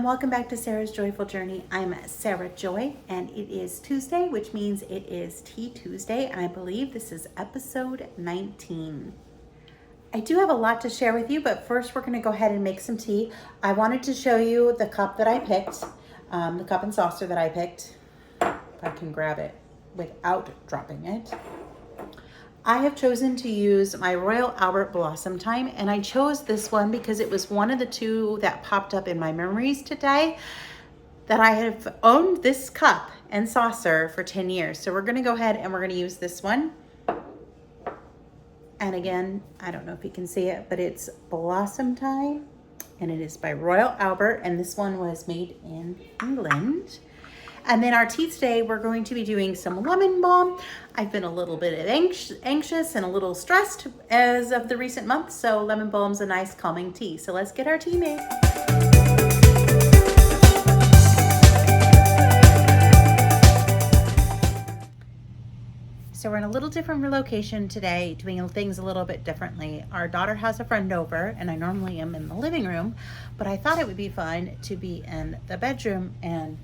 welcome back to Sarah's Joyful Journey. I'm Sarah Joy, and it is Tuesday, which means it is Tea Tuesday, and I believe this is episode 19. I do have a lot to share with you, but first we're going to go ahead and make some tea. I wanted to show you the cup that I picked, the cup and saucer that I picked, if I can grab it without dropping it. I have chosen to use my Royal Albert Blossom Time, and I chose this one because it was one of the two that popped up in my memories today that I have owned this cup and saucer for 10 years. So we're gonna go ahead and we're gonna use this one. And again, I don't know if you can see it, but it's Blossom Time, and it is by Royal Albert, and this one was made in England. And then our tea today, we're going to be doing some lemon balm. I've been a little bit anxious and a little stressed as of the recent months, so lemon balm's a nice calming tea. So let's get our tea made. So we're in a little different location today, doing things a little bit differently. Our daughter has a friend over, and I normally am in the living room, but I thought it would be fun to be in the bedroom. And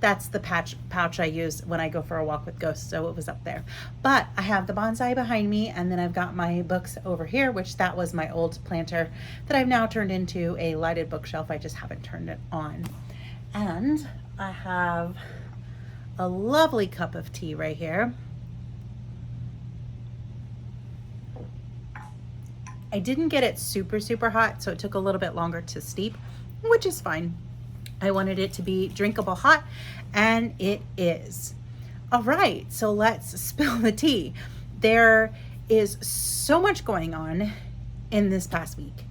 that's the pouch I use when I go for a walk with ghosts, so it was up there. But I have the bonsai behind me, and then I've got my books over here, which that was my old planter that I've now turned into a lighted bookshelf. I just haven't turned it on. And I have a lovely cup of tea right here. I didn't get it super hot, so it took a little bit longer to steep, which is fine. I wanted it to be drinkable hot, and it is. All right, so let's spill the tea. There is so much going on in this past week,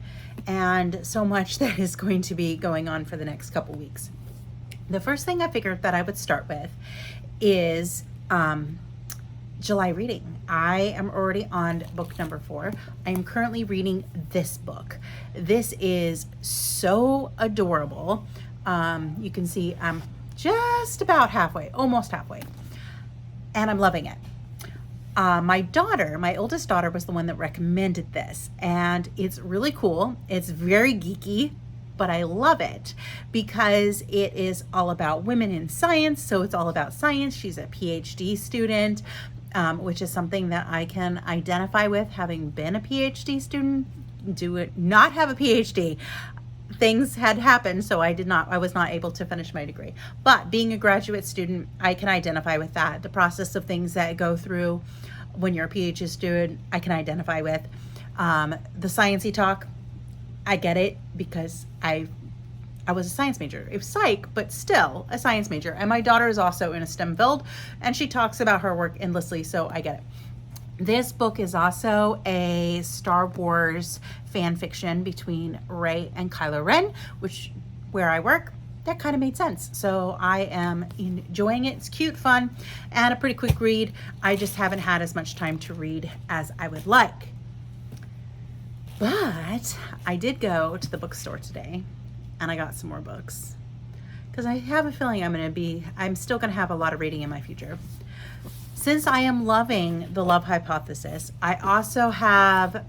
and so much that is going to be going on for the next couple weeks. The first thing I figured that I would start with is July reading. I am already on book number 4. I am currently reading this book. This is so adorable. You can see I'm just about halfway, almost halfway, and I'm loving it. My oldest daughter was the one that recommended this, and it's really cool. It's very geeky, but I love it because it is all about women in science. So it's all about science. She's a PhD student, which is something that I can identify with, having been a PhD student. Not have a PhD. Things had happened, so I was not able to finish my degree. But being a graduate student, I can identify with that. The process of things that go through when you're a PhD student, I can identify with. The sciencey talk, I get it because I was a science major. It was psych, but still a science major. And my daughter is also in a STEM field, and she talks about her work endlessly, so I get it. This book is also a Star Wars fan fiction between Rey and Kylo Ren, where I work, that kind of made sense. So I am enjoying it. It's cute, fun, and a pretty quick read. I just haven't had as much time to read as I would like. But I did go to the bookstore today, and I got some more books because I have a feeling I'm still going to have a lot of reading in my future. Since I am loving The Love Hypothesis, I also have,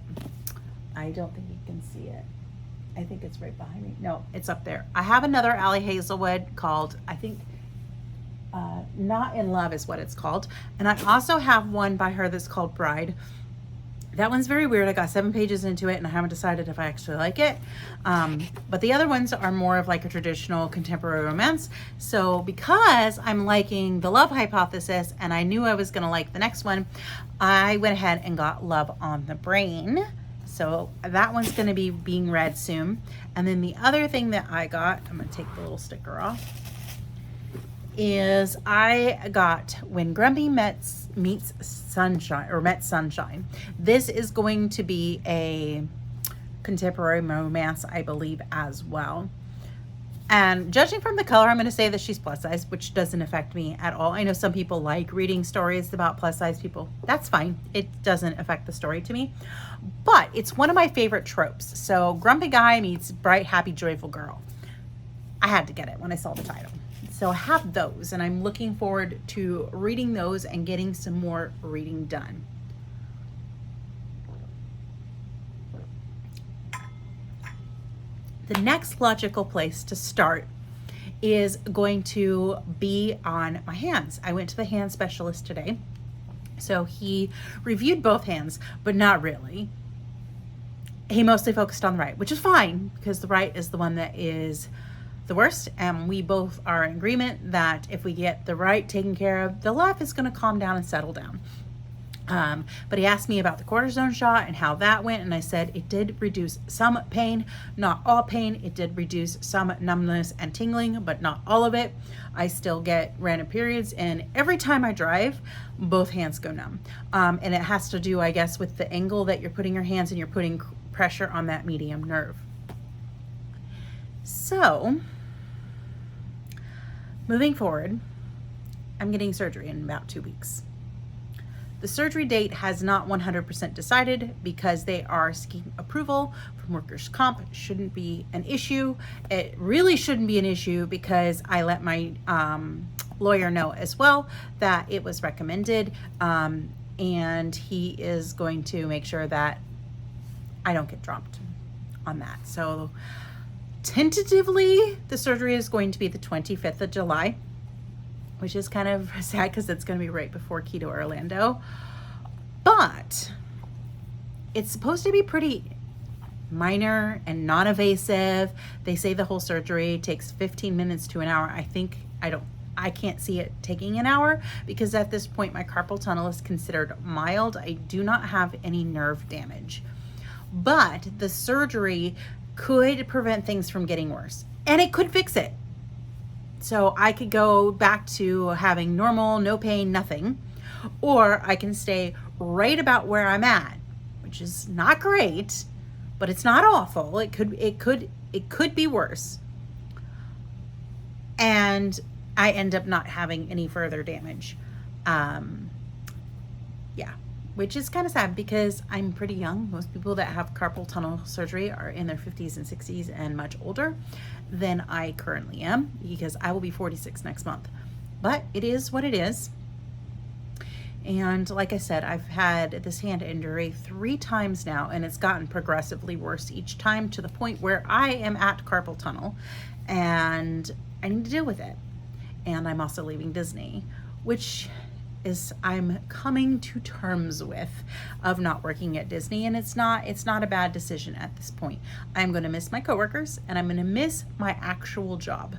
I don't think you can see it. I think it's right behind me. No, it's up there. I have another Allie Hazelwood called, I think, Not in Love is what it's called. And I also have one by her that's called Bride. That one's very weird. I got 7 pages into it, and I haven't decided if I actually like it. But the other ones are more of like a traditional contemporary romance. So because I'm liking The Love Hypothesis, and I knew I was going to like the next one, I went ahead and got Love on the Brain. So that one's going to be being read soon. And then the other thing that I got, I'm going to take the little sticker off, is I got When Grumpy Meets Sunshine. This is going to be a contemporary romance, I believe, as well. And judging from the color, I'm going to say that she's plus size, which doesn't affect me at all. I know some people like reading stories about plus size people. That's fine. It doesn't affect the story to me. But it's one of my favorite tropes. So grumpy guy meets bright, happy, joyful girl. I had to get it when I saw the title. So I have those, and I'm looking forward to reading those and getting some more reading done. The next logical place to start is going to be on my hands. I went to the hand specialist today. So he reviewed both hands, but not really. He mostly focused on the right, which is fine because the right is the one that is the worst. And we both are in agreement that if we get the right taken care of, the left is going to calm down and settle down. But he asked me about the cortisone shot and how that went. And I said it did reduce some pain, not all pain. It did reduce some numbness and tingling, but not all of it. I still get random periods. And every time I drive, both hands go numb. And it has to do, I guess, with the angle that you're putting your hands and you're putting pressure on that medium nerve. So moving forward, I'm getting surgery in about 2 weeks. The surgery date has not 100% decided because they are seeking approval from workers' comp. It shouldn't be an issue. It really shouldn't be an issue because I let my lawyer know as well that it was recommended, and he is going to make sure that I don't get dropped on that. So tentatively, the surgery is going to be the 25th of July. Which is kind of sad because it's going to be right before Keto Orlando. But it's supposed to be pretty minor and non-invasive. They say the whole surgery takes 15 minutes to an hour. I can't see it taking an hour because at this point my carpal tunnel is considered mild. I do not have any nerve damage. But the surgery could prevent things from getting worse. And it could fix it. So I could go back to having normal, no pain, nothing, or I can stay right about where I'm at, which is not great, but it's not awful. It could be worse. And I end up not having any further damage. Which is kind of sad because I'm pretty young. Most people that have carpal tunnel surgery are in their 50s and 60s and much older than I currently am because I will be 46 next month. But it is what it is. And like I said, I've had this hand injury 3 times now, and it's gotten progressively worse each time to the point where I am at carpal tunnel and I need to deal with it. And I'm also leaving Disney, which I'm coming to terms with of not working at Disney, and it's not a bad decision at this point. I'm going to miss my coworkers and I'm going to miss my actual job,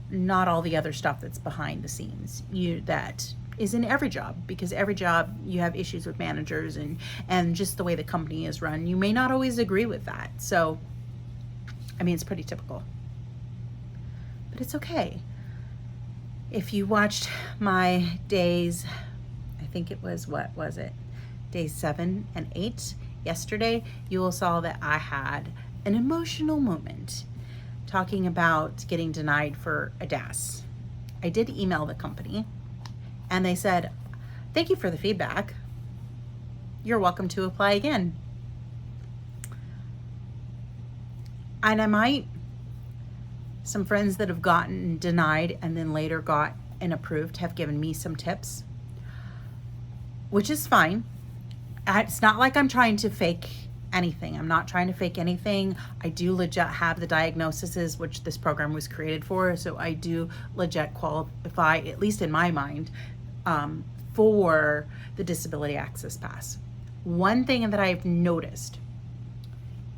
not all the other stuff that's behind the scenes that is in every job, because every job you have issues with managers and just the way the company is run. You may not always agree with that. So I mean, it's pretty typical, but it's okay. If you watched my days, I think it was, what was it? Days 7 and 8 yesterday, you will saw that I had an emotional moment talking about getting denied for a DAS. I did email the company and they said, thank you for the feedback. You're welcome to apply again. And some friends that have gotten denied and then later got and approved have given me some tips, which is fine. It's not like I'm trying to fake anything. I'm not trying to fake anything. I do legit have the diagnoses, which this program was created for. So I do legit qualify, at least in my mind, for the Disability Access Pass. One thing that I've noticed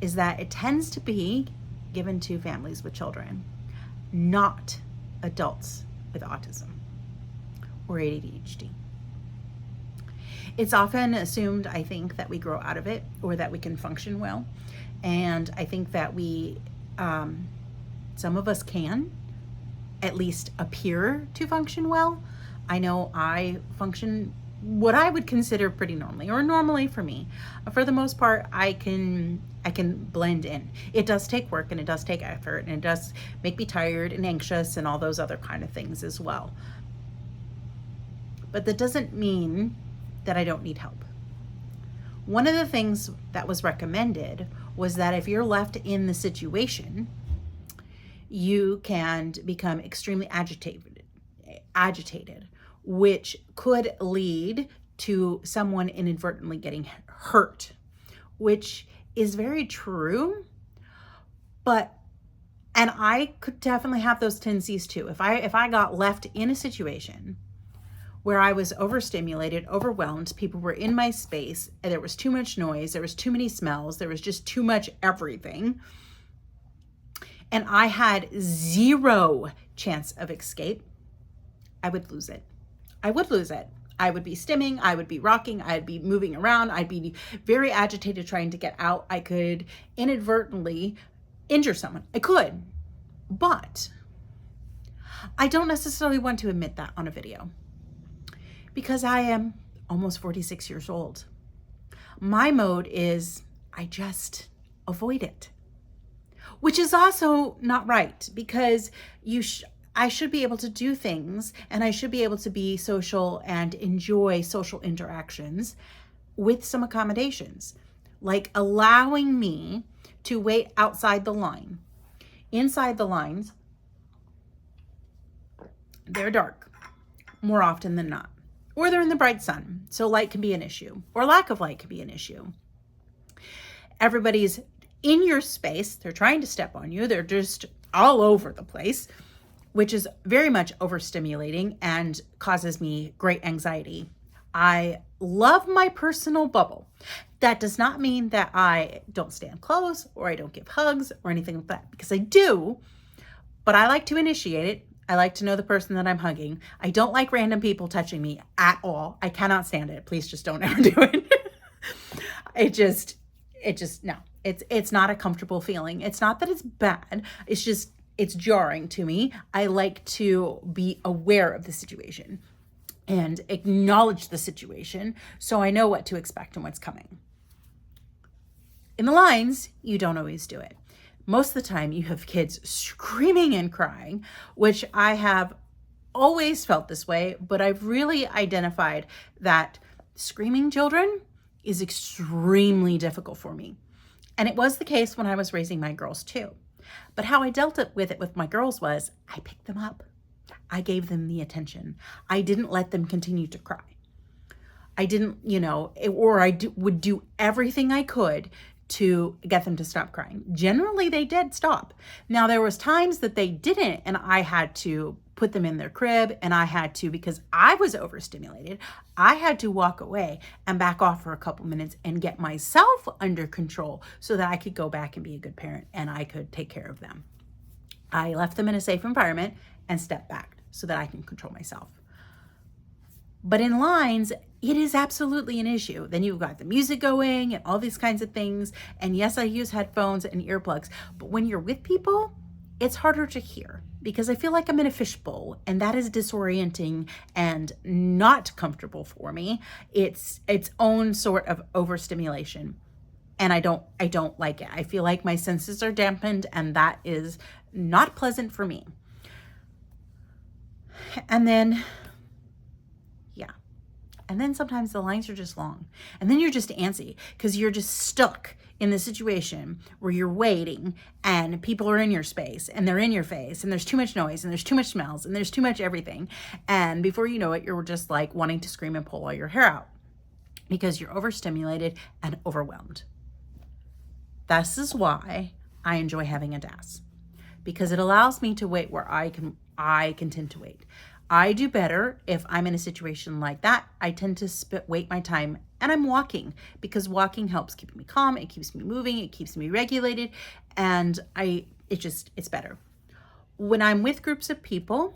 is that it tends to be given to families with children, not adults with autism or ADHD. It's often assumed, I think, that we grow out of it or that we can function well. And I think that some of us can at least appear to function well. I know I function what I would consider pretty normally, or normally for me. For the most part, I can blend in. It does take work and it does take effort and it does make me tired and anxious and all those other kind of things as well. But that doesn't mean that I don't need help. One of the things that was recommended was that if you're left in the situation, you can become extremely agitated, which could lead to someone inadvertently getting hurt, which is very true. But, and I could definitely have those tendencies too. If I got left in a situation where I was overstimulated, overwhelmed, people were in my space, and there was too much noise, there was too many smells, there was just too much everything, and I had zero chance of escape, I would lose it. I would lose it. I would be stimming, I would be rocking, I'd be moving around, I'd be very agitated trying to get out. I could inadvertently injure someone. I could, but I don't necessarily want to admit that on a video because I am almost 46 years old. My mode is I just avoid it, which is also not right because I should be able to do things and I should be able to be social and enjoy social interactions with some accommodations, like allowing me to wait outside the line. Inside the lines, they're dark more often than not, or they're in the bright sun, so light can be an issue, or lack of light can be an issue. Everybody's in your space, they're trying to step on you, they're just all over the place, which is very much overstimulating and causes me great anxiety. I love my personal bubble. That does not mean that I don't stand close or I don't give hugs or anything like that, because I do, but I like to initiate it. I like to know the person that I'm hugging. I don't like random people touching me at all. I cannot stand it. Please just don't ever do it. No, it's not a comfortable feeling. It's not that it's bad. It's jarring to me. I like to be aware of the situation and acknowledge the situation so I know what to expect and what's coming. In the lines, you don't always do it. Most of the time you have kids screaming and crying, which I have always felt this way, but I've really identified that screaming children is extremely difficult for me. And it was the case when I was raising my girls too. But how I dealt with it with my girls was I picked them up. I gave them the attention. I didn't let them continue to cry. I didn't, would do everything I could to get them to stop crying. Generally, they did stop. Now, there was times that they didn't, and I had to put them in their crib, and I had to, because I was overstimulated, I had to walk away and back off for a couple minutes and get myself under control so that I could go back and be a good parent and I could take care of them. I left them in a safe environment and stepped back so that I can control myself. But in lines, it is absolutely an issue. Then you've got the music going and all these kinds of things. And yes, I use headphones and earplugs, but when you're with people, it's harder to hear because I feel like I'm in a fishbowl, and that is disorienting and not comfortable for me. It's its own sort of overstimulation, and I don't like it. I feel like my senses are dampened, and that is not pleasant for me. And then sometimes the lines are just long. And then you're just antsy because you're just stuck in the situation where you're waiting and people are in your space and they're in your face and there's too much noise and there's too much smells and there's too much everything. And before you know it, you're just like wanting to scream and pull all your hair out because you're overstimulated and overwhelmed. This is why I enjoy having a DAS, because it allows me to wait where I can tend to wait. I do better if I'm in a situation like that. I tend to wait my time and I'm walking because walking helps keep me calm. It keeps me moving. It keeps me regulated. And it's better. When I'm with groups of people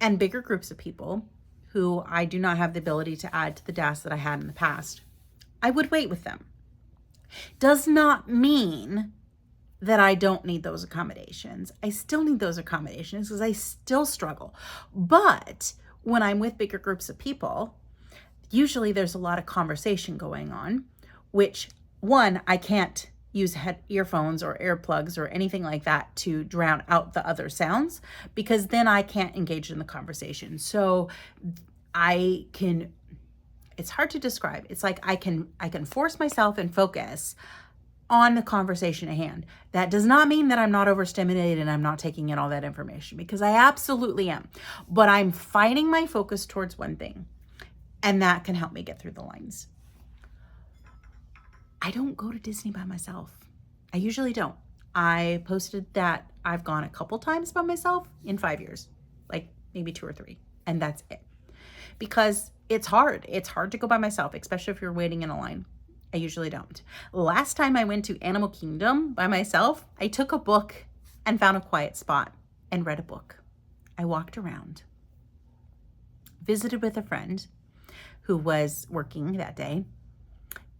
and bigger groups of people who I do not have the ability to add to the DAS that I had in the past, I would wait with them. Does not mean that I don't need those accommodations. I still need those accommodations because I still struggle. But when I'm with bigger groups of people, usually there's a lot of conversation going on, which one, I can't use earphones or earplugs or anything like that to drown out the other sounds because then I can't engage in the conversation. So it's hard to describe. It's like I can force myself and focus on the conversation at hand. That does not mean that I'm not overstimulated and I'm not taking in all that information, because I absolutely am. But I'm fighting my focus towards one thing, and that can help me get through the lines. I don't go to Disney by myself. I usually don't. I posted that I've gone a couple times by myself in 5 years, like maybe 2 or 3, and that's it. Because it's hard. It's hard to go by myself, especially if you're waiting in a line. I usually don't. Last time I went to Animal Kingdom by myself, I took a book and found a quiet spot and read a book. I walked around, visited with a friend who was working that day,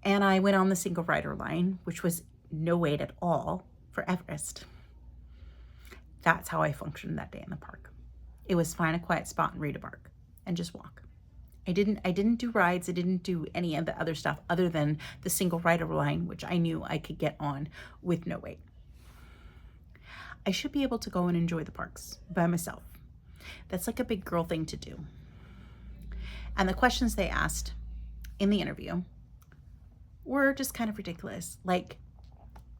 and I went on the single rider line, which was no wait at all for Everest. That's how I functioned that day in the park. It was find a quiet spot and read a book and just walk. I didn't do rides. I didn't do any of the other stuff other than the single rider line, which I knew I could get on with no wait. I should be able to go and enjoy the parks by myself. That's like a big girl thing to do. And the questions they asked in the interview were just kind of ridiculous. Like,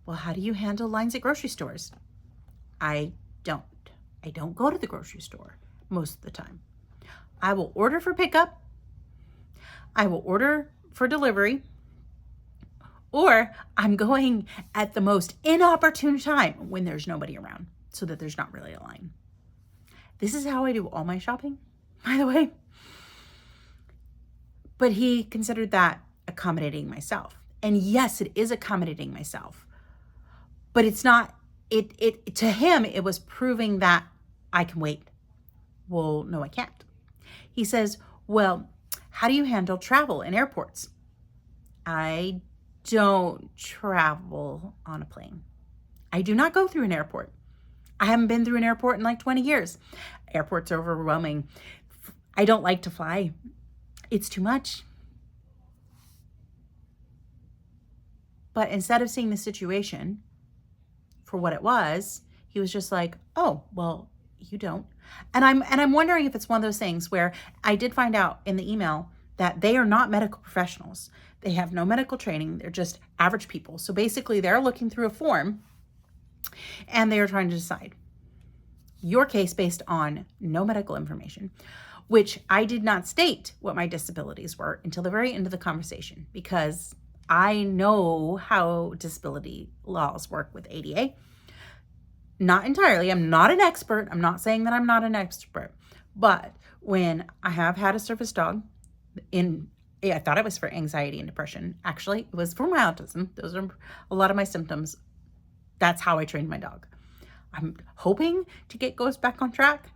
well, how do you handle lines at grocery stores? I don't. I don't go to the grocery store most of the time. I will order for pickup. I will order for delivery, or I'm going at the most inopportune time when there's nobody around so that there's not really a line. This is how I do all my shopping, by the way. But he considered that accommodating myself. And yes, it is accommodating myself, but it's not, to him, it was proving that I can wait. Well, no, I can't. He says, well, how do you handle travel in airports? I don't travel on a plane. I do not go through an airport. I haven't been through an airport in like 20 years. Airports are overwhelming. I don't like to fly. It's too much. But instead of seeing the situation for what it was, he was just like, oh, well, you don't. And I'm wondering if it's one of those things where I did find out in the email that they are not medical professionals. They have no medical training. They're just average people. So basically they're looking through a form and they are trying to decide your case based on no medical information, which I did not state what my disabilities were until the very end of the conversation, because I know how disability laws work with ADA. Not entirely. I'm not an expert. I'm not saying that I'm not an expert. But when I have had a service dog I thought it was for anxiety and depression. Actually, it was for my autism. Those are a lot of my symptoms. That's how I trained my dog. I'm hoping to get Ghost back on track,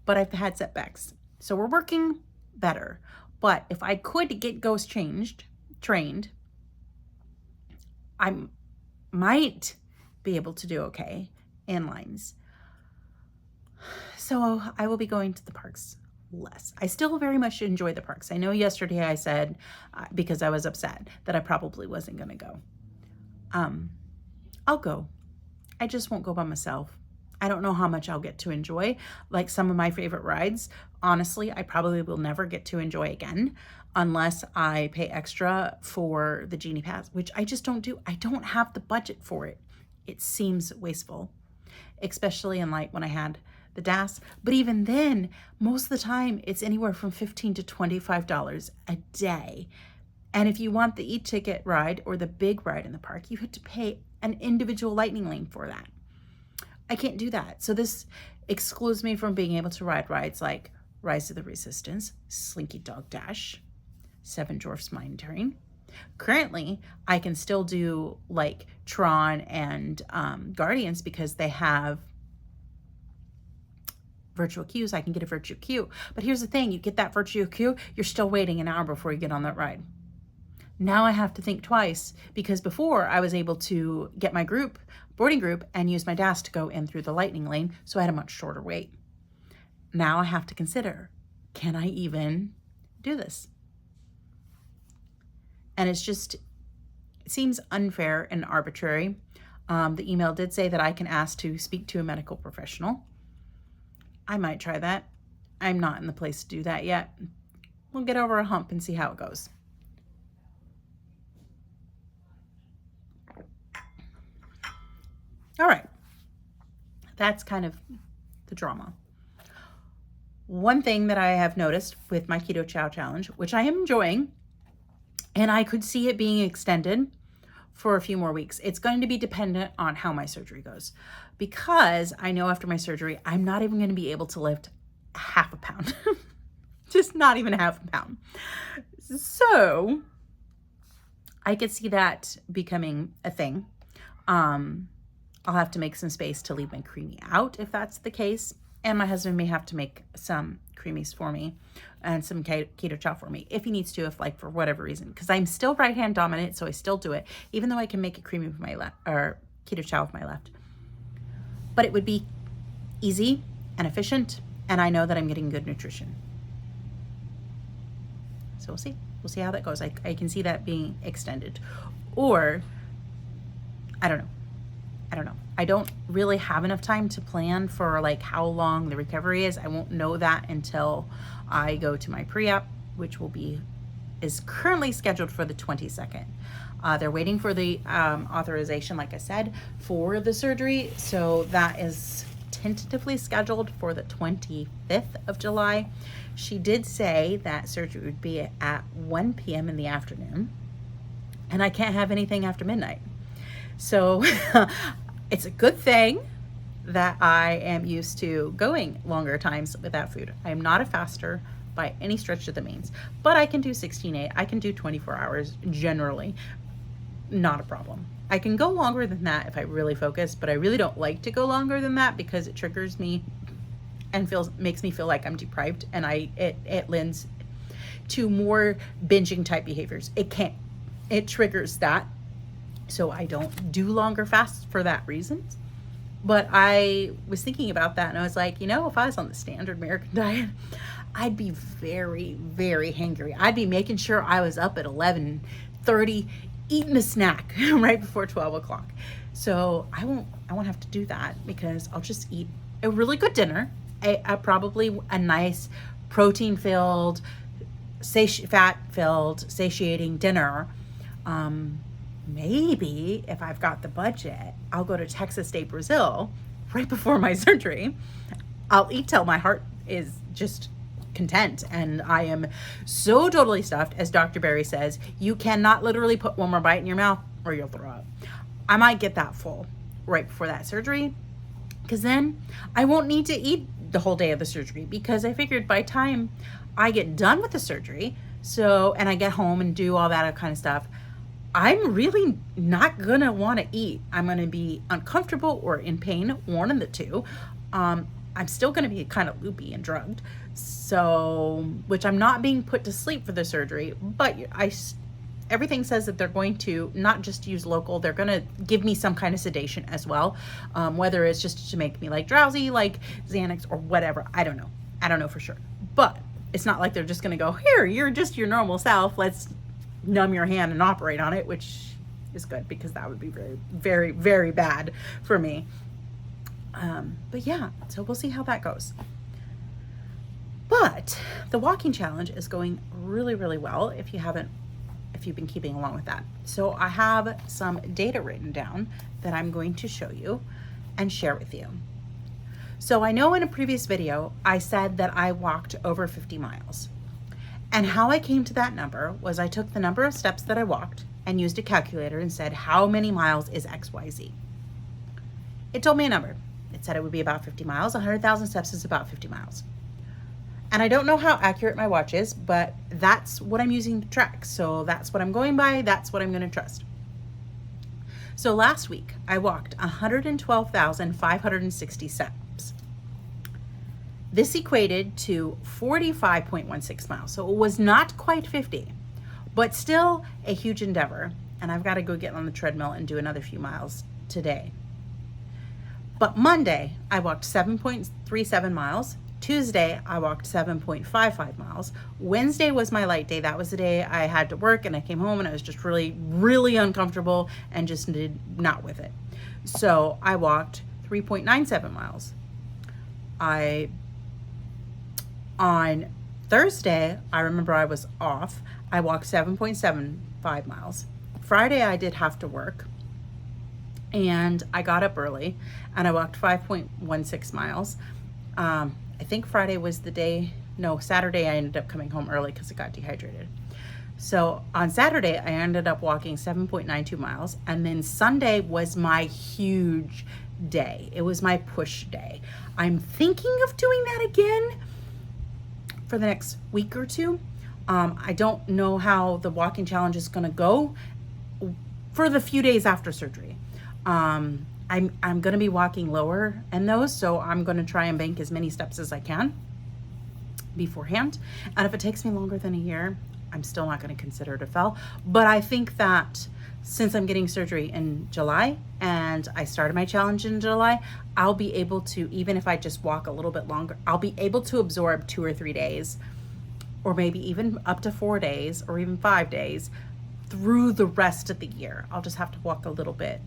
but I've had setbacks. So we're working better. But if I could get Ghost trained, I might be able to do okay in lines. So I will be going to the parks less. I still very much enjoy the parks. I know yesterday I said, because I was upset, that I probably wasn't going to go. I'll go. I just won't go by myself. I don't know how much I'll get to enjoy. Like some of my favorite rides, honestly, I probably will never get to enjoy again unless I pay extra for the Genie Pass, which I just don't do. I don't have the budget for it. It seems wasteful, especially in like when I had the DAS. But even then, most of the time, it's anywhere from $15 to $25 a day. And if you want the e-ticket ride or the big ride in the park, you have to pay an individual lightning lane for that. I can't do that. So this excludes me from being able to ride rides like Rise of the Resistance, Slinky Dog Dash, Seven Dwarfs Mine Train. Currently, I can still do like Tron and Guardians because they have virtual queues. I can get a virtual queue. But here's the thing, you get that virtual queue, you're still waiting an hour before you get on that ride. Now I have to think twice, because before I was able to get my boarding group, and use my DAS to go in through the lightning lane, so I had a much shorter wait. Now I have to consider, can I even do this? And it seems unfair and arbitrary. The email did say that I can ask to speak to a medical professional. I might try that. I'm not in the place to do that yet. We'll get over a hump and see how it goes. All right. That's kind of the drama. One thing that I have noticed with my Keto Chow Challenge, which I am enjoying, and I could see it being extended for a few more weeks. It's going to be dependent on how my surgery goes, because I know after my surgery, I'm not even going to be able to lift half a pound, just not even half a pound. So I could see that becoming a thing. I'll have to make some space to leave my creamy out if that's the case. And my husband may have to make some creamies for me and some keto chow for me if he needs to, if like for whatever reason, because I'm still right hand dominant. So I still do it, even though I can make it creamy with my left, or keto chow with my left, but it would be easy and efficient. And I know that I'm getting good nutrition. So we'll see. We'll see how that goes. I can see that being extended, or I don't know. I don't really have enough time to plan for like how long the recovery is. I won't know that until I go to my pre-op, which is currently scheduled for the 22nd. They're waiting for the authorization, like I said, for the surgery. So that is tentatively scheduled for the 25th of July. She did say that surgery would be at 1 p.m. in the afternoon, and I can't have anything after midnight. So it's a good thing that I am used to going longer times without food. I am not a faster by any stretch of the means, but I can do 16/8. I can do 24 hours generally. Not a problem. I can go longer than that if I really focus, but I really don't like to go longer than that because it triggers me and makes me feel like I'm deprived, and it lends to more binging type behaviors. It triggers that. So I don't do longer fasts for that reason. But I was thinking about that, and I was like, if I was on the standard American diet, I'd be very, very hangry. I'd be making sure I was up at 11:30 eating a snack right before 12 o'clock. So I won't have to do that, because I'll just eat a really good dinner, probably a nice protein-filled, fat-filled, satiating dinner. Maybe if I've got the budget, I'll go to Texas State, Brazil right before my surgery. I'll eat till my heart is just content, and I am so totally stuffed. As Dr. Barry says, you cannot literally put one more bite in your mouth or you'll throw up. I might get that full right before that surgery, because then I won't need to eat the whole day of the surgery, because I figured by the time I get done with the surgery, and I get home and do all that kind of stuff, I'm really not gonna want to eat. I'm gonna be uncomfortable or in pain, one of the two. I'm still gonna be kind of loopy and drugged, which I'm not being put to sleep for the surgery, but everything says that they're going to not just use local, they're gonna give me some kind of sedation as well, whether it's just to make me like drowsy, like Xanax or whatever. I don't know for sure, but it's not like they're just gonna go, here, you're just your normal self, let's numb your hand and operate on it, which is good, because that would be very, very, very bad for me. But yeah, so we'll see how that goes. But the walking challenge is going really, really well if you've been keeping along with that. So I have some data written down that I'm going to show you and share with you. So I know in a previous video, I said that I walked over 50 miles. And how I came to that number was I took the number of steps that I walked and used a calculator and said, how many miles is XYZ? It told me a number. It said it would be about 50 miles. 100,000 steps is about 50 miles. And I don't know how accurate my watch is, but that's what I'm using to track. So that's what I'm going by. That's what I'm going to trust. So last week I walked 112,560 steps. This equated to 45.16 miles. So it was not quite 50, but still a huge endeavor. And I've got to go get on the treadmill and do another few miles today. But Monday, I walked 7.37 miles. Tuesday, I walked 7.55 miles. Wednesday was my light day. That was the day I had to work, and I came home and I was just really, really uncomfortable and just did not with it. So I walked 3.97 miles. On Thursday, I remember I was off. I walked 7.75 miles. Friday, I did have to work, and I got up early and I walked 5.16 miles. I think Friday was the day, no, Saturday I ended up coming home early because I got dehydrated. So on Saturday, I ended up walking 7.92 miles. And then Sunday was my huge day. It was my push day. I'm thinking of doing that again for the next week or two. I don't know how the walking challenge is going to go for the few days after surgery. I'm going to be walking lower in those, so I'm going to try and bank as many steps as I can beforehand. And if it takes me longer than a year, I'm still not going to consider it a fail. But I think that since I'm getting surgery in July and I started my challenge in July, I'll be able to, even if I just walk a little bit longer, I'll be able to absorb 2 or 3 days, or maybe even up to 4 days or even 5 days through the rest of the year. I'll just have to walk a little bit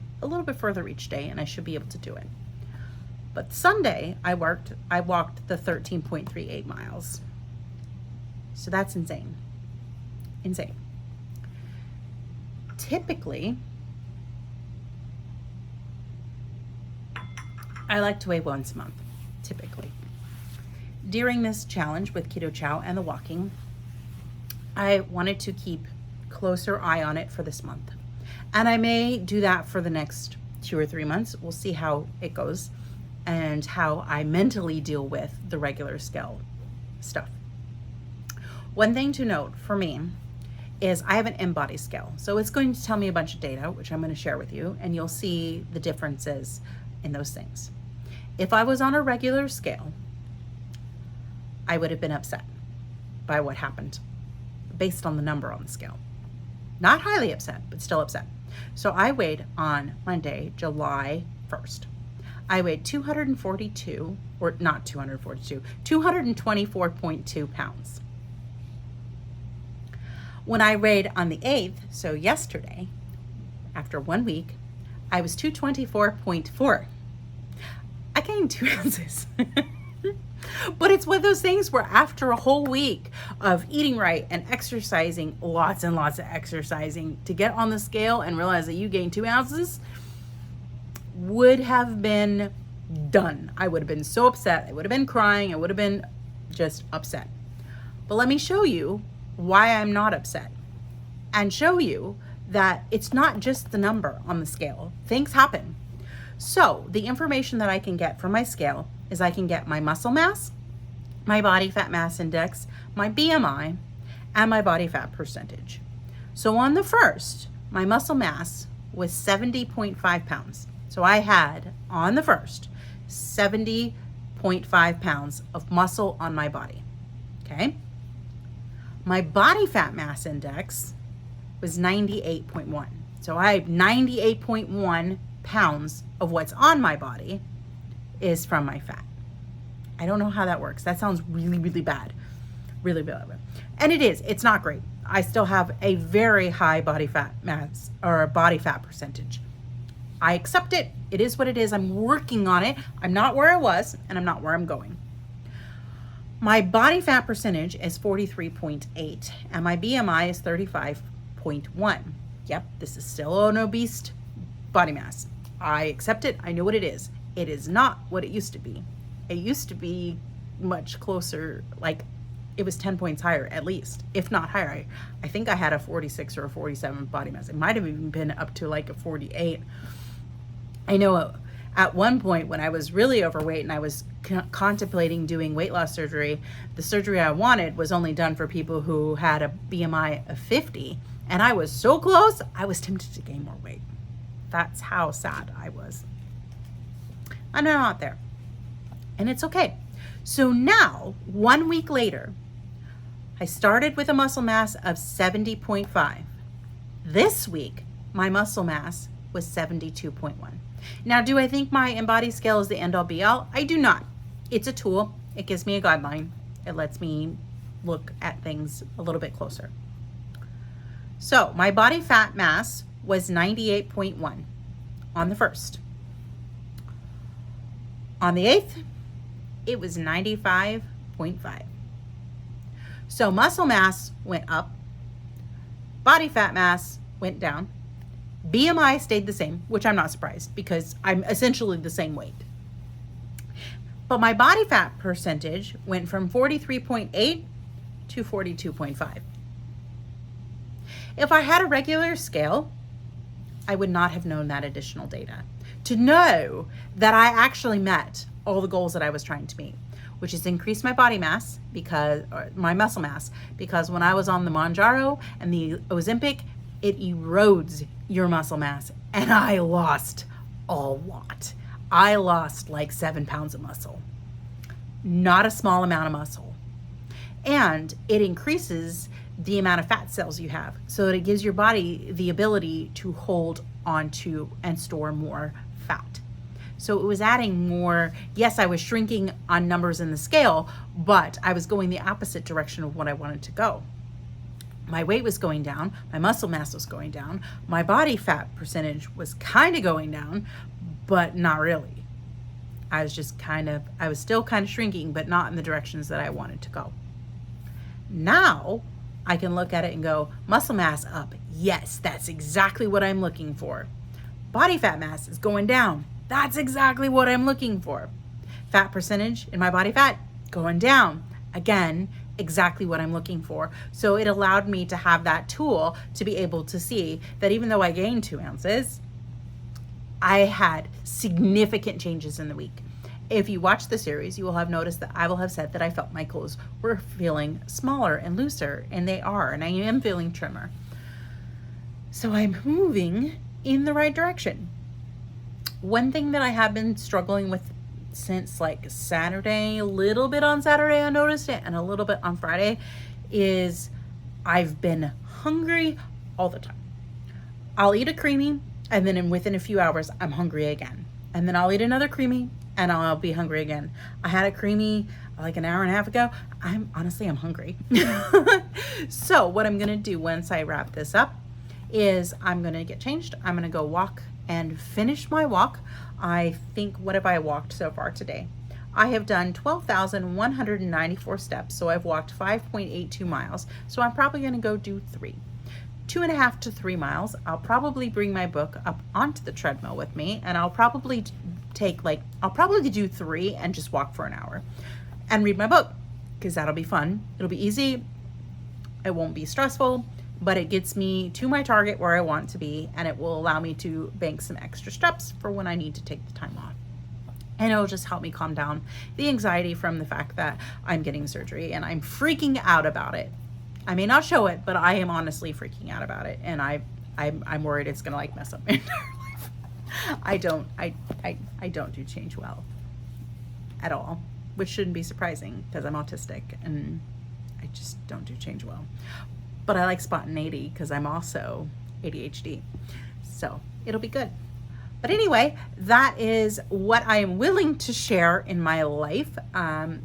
further each day, and I should be able to do it. But Sunday, I walked the 13.38 miles. So that's insane. Insane. Typically, I like to weigh once a month, typically. During this challenge with Keto Chow and the walking, I wanted to keep closer eye on it for this month. And I may do that for the next 2 or 3 months. We'll see how it goes and how I mentally deal with the regular scale stuff. One thing to note for me is I have an in-body scale. So it's going to tell me a bunch of data, which I'm going to share with you, and you'll see the differences in those things. If I was on a regular scale, I would have been upset by what happened based on the number on the scale. Not highly upset, but still upset. So I weighed on Monday, July 1st. I weighed 224.2 pounds. When I weighed on the 8th, so yesterday, after 1 week, I was 224.4. I gained 2 ounces. But it's one of those things where after a whole week of eating right and exercising, lots and lots of exercising, to get on the scale and realize that you gained 2 ounces would have been done. I would have been so upset. I would have been crying. I would have been just upset. But let me show you why I'm not upset and show you that it's not just the number on the scale. Things happen. So the information that I can get from my scale is I can get my muscle mass, my body fat mass index, my BMI, and my body fat percentage. So on the first, my muscle mass was 70.5 pounds. So I had, on the first, 70.5 pounds of muscle on my body, okay? My body fat mass index was 98.1. So I have 98.1 pounds of what's on my body is from my fat. I don't know how that works. That sounds really, really bad. Really bad. And it is. It's not great. I still have a very high body fat mass or body fat percentage. I accept it. It is what it is. I'm working on it. I'm not where I was, and I'm not where I'm going. My body fat percentage is 43.8, and my BMI is 35.1. Yep, this is still an obese body mass. I accept it. I know what it is. It is not what it used to be. It used to be much closer, like it was 10 points higher at least, if not higher. I think I had a 46 or a 47 body mass. It might have even been up to like a 48. I know at one point when I was really overweight and I was contemplating doing weight loss surgery, the surgery I wanted was only done for people who had a BMI of 50. And I was so close, I was tempted to gain more weight. That's how sad I was. And I'm not there. And it's okay. So now, 1 week later, I started with a muscle mass of 70.5. This week, my muscle mass was 72.1. Now, do I think my in-body scale is the end-all be-all? I do not. It's a tool. It gives me a guideline. It lets me look at things a little bit closer. So my body fat mass was 98.1 on the 1st. On the 8th, it was 95.5. So muscle mass went up, body fat mass went down, BMI stayed the same, which I'm not surprised because I'm essentially the same weight. But my body fat percentage went from 43.8 to 42.5. If I had a regular scale, I would not have known that additional data to know that I actually met all the goals that I was trying to meet, which is increase my body mass or my muscle mass, because when I was on the Mounjaro and the Ozempic, it erodes your muscle mass, and I lost a lot. I lost like 7 pounds of muscle, not a small amount of muscle. And it increases the amount of fat cells you have, so that it gives your body the ability to hold onto and store more fat. So it was adding more. Yes, I was shrinking on numbers in the scale, but I was going the opposite direction of what I wanted to go. My weight was going down, my muscle mass was going down, my body fat percentage was kind of going down, but not really. I was still kind of shrinking, but not in the directions that I wanted to go. Now I can look at it and go, muscle mass up. Yes, that's exactly what I'm looking for. Body fat mass is going down. That's exactly what I'm looking for. Fat percentage in my body fat going down. Again, exactly what I'm looking for. So it allowed me to have that tool to be able to see that even though I gained 2 ounces, I had significant changes in the week. If you watch the series, you will have noticed that I will have said that I felt my clothes were feeling smaller and looser, and they are, and I am feeling trimmer. So I'm moving in the right direction. One thing that I have been struggling with since like Saturday, a little bit on Saturday I noticed it, and a little bit on Friday, is I've been hungry all the time. I'll eat a creamy, and then within a few hours I'm hungry again. And then I'll eat another creamy, and I'll be hungry again. I had a creamy like an hour and a half ago. I'm hungry. So what I'm gonna do once I wrap this up is I'm gonna get changed. I'm gonna go walk and finish my walk. I think, what have I walked so far today? I have done 12,194 steps. So I've walked 5.82 miles. So I'm probably gonna go do 2.5 to 3 miles. I'll probably bring my book up onto the treadmill with me, and I'll probably do 3 and just walk for an hour and read my book, because that'll be fun. It'll be easy. It won't be stressful, but it gets me to my target where I want to be, and it will allow me to bank some extra steps for when I need to take the time off. And it'll just help me calm down the anxiety from the fact that I'm getting surgery and I'm freaking out about it. I may not show it, but I am honestly freaking out about it, and I'm worried it's gonna like mess up my entire life. I don't do change well at all, which shouldn't be surprising because I'm autistic and I just don't do change well. But I like spontaneity because I'm also ADHD, so it'll be good. But anyway, that is what I am willing to share in my life.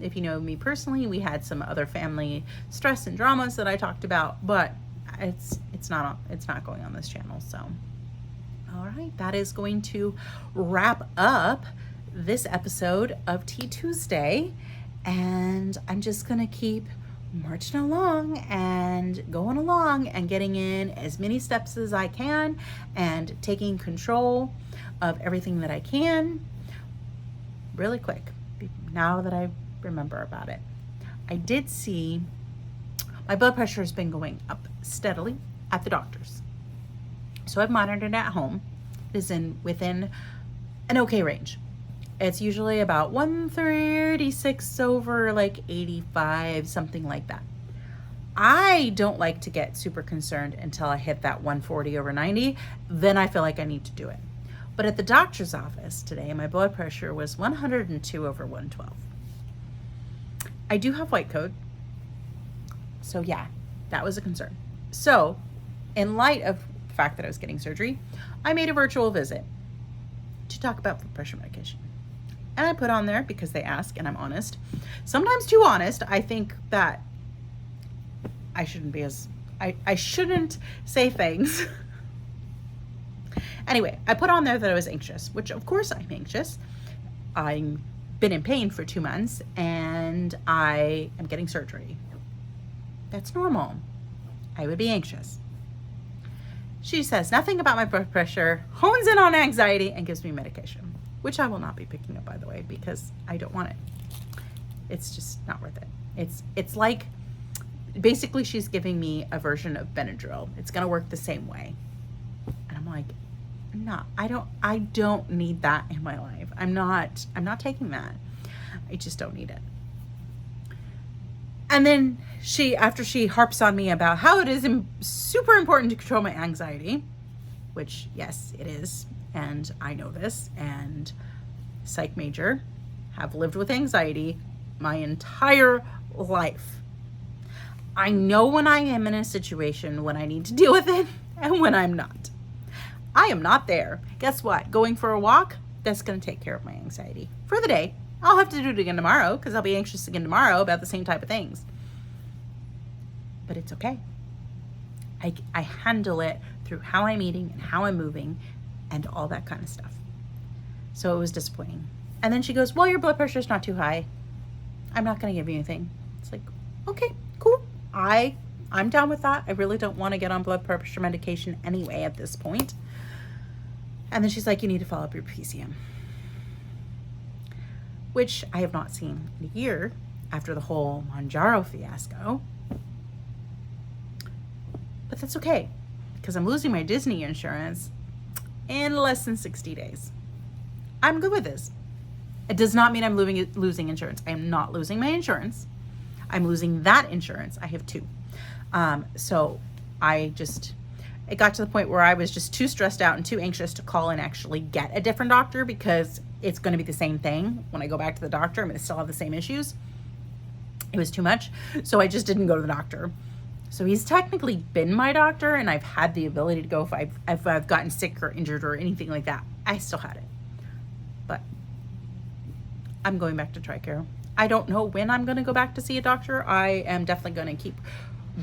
If you know me personally, we had some other family stress and dramas that I talked about, but it's not going on this channel. So, all right, that is going to wrap up this episode of Tea Tuesday, and I'm just gonna keep marching along and going along and getting in as many steps as I can and taking control of everything that I can. Really quick, now that I remember about it, I did see my blood pressure has been going up steadily at the doctor's. So I've monitored it at home. It is within an okay range. It's usually about 136 over like 85, something like that. I don't like to get super concerned until I hit that 140 over 90. Then I feel like I need to do it. But at the doctor's office today, my blood pressure was 102 over 112. I do have white coat. So yeah, that was a concern. So in light of the fact that I was getting surgery, I made a virtual visit to talk about blood pressure medication. And I put on there, because they ask, and I'm honest, sometimes too honest. I think that I shouldn't be I shouldn't say things. Anyway, I put on there that I was anxious, which of course I'm anxious. I've been in pain for 2 months and I am getting surgery. That's normal. I would be anxious. She says nothing about my blood pressure, hones in on anxiety, and gives me medication, which I will not be picking up, by the way, because I don't want it. It's just not worth it. It's like Basically, she's giving me a version of Benadryl. It's going to work the same way. And I'm like, no, I don't need that in my life. I'm not taking that. I just don't need it. And then after she harps on me about how it is super important to control my anxiety, which yes, it is. And I know this, and psych major, have lived with anxiety my entire life. I know when I am in a situation when I need to deal with it and when I'm not. I am not there. Guess what? Going for a walk, that's going to take care of my anxiety for the day. I'll have to do it again tomorrow because I'll be anxious again tomorrow about the same type of things. But it's okay. I handle it through how I'm eating and how I'm moving and all that kind of stuff. So it was disappointing. And then she goes, well, your blood pressure is not too high. I'm not going to give you anything. It's like, okay, cool. I'm down with that. I really don't want to get on blood pressure medication anyway at this point. And then she's like, you need to follow up your PCM, which I have not seen in a year after the whole Manjaro fiasco. But that's okay because I'm losing my Disney insurance in less than 60 days. I'm good with this. It does not mean I'm losing insurance. I am not losing my insurance. I'm losing that insurance. I have two. So it got to the point where I was just too stressed out and too anxious to call and actually get a different doctor because it's going to be the same thing. When I go back to the doctor, I'm going to still have the same issues. It was too much. So I just didn't go to the doctor. So he's technically been my doctor and I've had the ability to go if I've gotten sick or injured or anything like that. I still had it. But I'm going back to TRICARE. I don't know when I'm going to go back to see a doctor. I am definitely going to keep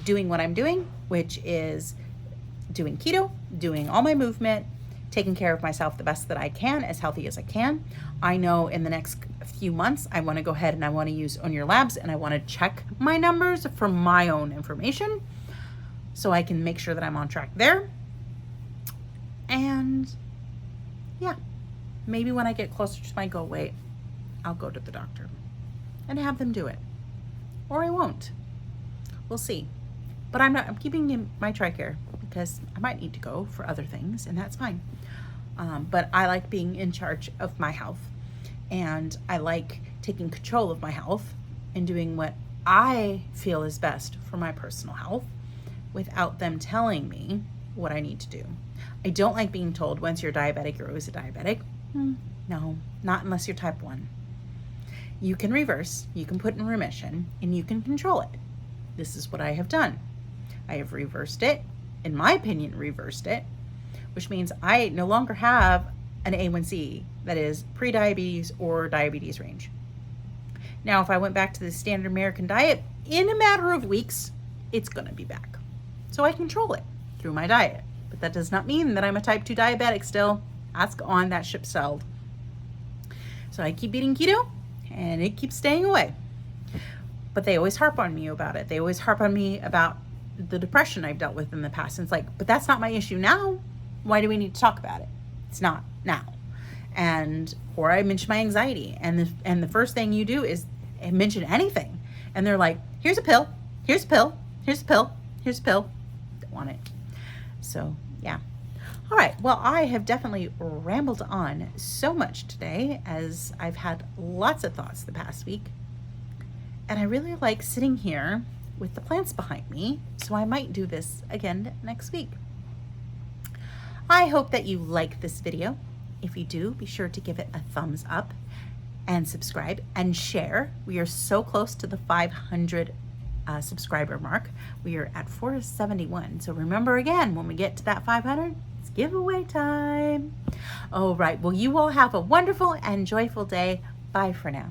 doing what I'm doing, which is doing keto, doing all my movement, taking care of myself the best that I can, as healthy as I can. I know in the next few months, I want to go ahead and I want to use On Your Labs and I want to check my numbers for my own information so I can make sure that I'm on track there. And yeah, maybe when I get closer to my goal weight, I'll go to the doctor and have them do it. Or I won't. We'll see. But I'm keeping my TRICARE because I might need to go for other things and that's fine. But I like being in charge of my health and I like taking control of my health and doing what I feel is best for my personal health without them telling me what I need to do. I don't like being told once you're diabetic, you're always a diabetic. No, not unless you're type 1. You can reverse, you can put in remission, and you can control it. This is what I have done. I have reversed it, in my opinion, which means I no longer have an A1C that is pre-diabetes or diabetes range. Now, if I went back to the standard American diet, in a matter of weeks, it's gonna be back. So I control it through my diet, but that does not mean that I'm a type 2 diabetic still. Ask on, that ship sailed. So I keep eating keto and it keeps staying away. But they always harp on me about it. They always harp on me about the depression I've dealt with in the past. And it's like, but that's not my issue now. Why do we need to talk about it? It's not now. Or I mention my anxiety. And the first thing you do is mention anything. And they're like, here's a pill, here's a pill, here's a pill, here's a pill. Don't want it. So yeah. All right, well, I have definitely rambled on so much today as I've had lots of thoughts the past week. And I really like sitting here with the plants behind me, so I might do this again next week. I hope that you like this video. If you do, be sure to give it a thumbs up and subscribe and share. We are so close to the 500 subscriber mark. We are at 471. So remember again, when we get to that 500, it's giveaway time. All right, well, you all have a wonderful and joyful day. Bye for now.